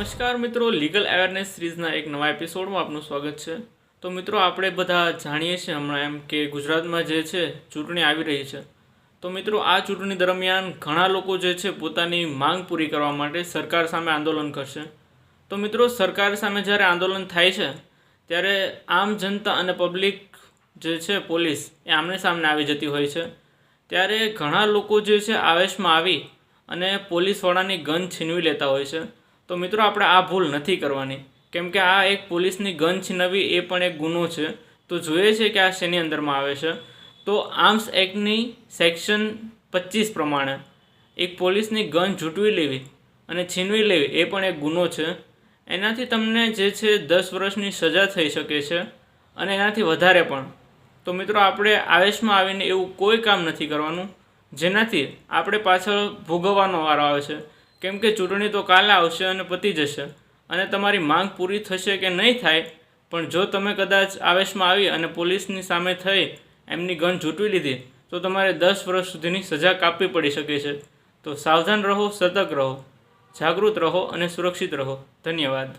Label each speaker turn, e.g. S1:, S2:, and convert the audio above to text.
S1: નમસ્કાર મિત્રો, legal awareness સિરીઝના એક નવા એપિસોડમાં આપનું સ્વાગત છે। તો મિત્રો, આપણે બધા જાણીએ છીએ હમણાં એમ કે ગુજરાતમાં જે છે ચૂંટણી આવી રહી છે। તો મિત્રો, આ ચૂંટણી દરમિયાન ઘણા લોકો જે છે પોતાની માંગ પૂરી કરવા માટે સરકાર સામે આંદોલન કરશે। તો મિત્રો, સરકાર સામે જ્યારે આંદોલન થાય છે ત્યારે આમ જનતા અને પબ્લિક જે છે પોલીસ એ આમને સામને આવી જતી હોય છે। ત્યારે ઘણા લોકો જે છે આવેશમાં આવી અને પોલીસવાળાની ગન છીનવી લેતા હોય છે। તો મિત્રો, આપણે આ ભૂલ નથી કરવાની, કેમ કે આ એક પોલીસની ગન છીનવવી એ પણ એક ગુનો છે। તો જોઈએ છે કે આ શેની અંદરમાં આવે છે। તો આર્મ્સ એક્ટની સેક્શન 25 પ્રમાણે એક પોલીસની ગન ઝૂંટવી લેવી અને છીનવી લેવી એ પણ એક ગુનો છે। એનાથી તમને જે છે 10 વર્ષની સજા થઈ શકે છે અને એનાથી વધારે પણ। તો મિત્રો, આપણે આવેશમાં આવીને એવું કોઈ કામ નથી કરવાનું જેનાથી આપણે પાછળ ભોગવવાનો વારો આવે છે, કેમ કે ચૂંટણી તો કાલે આવશે અને પતી જશે અને તમારી માંગ પૂરી થશે કે નહીં થાય, પણ જો તમે કદાચ આવેશમાં આવી અને પોલીસની સામે થઈ એમની ગન ઝૂંટવી લીધી તો તમારે 10 વર્ષ સુધીની સજા કાપવી પડી શકે છે। તો સાવધાન રહો, સતર્ક રહો, જાગૃત રહો અને સુરક્ષિત રહો। ધન્યવાદ।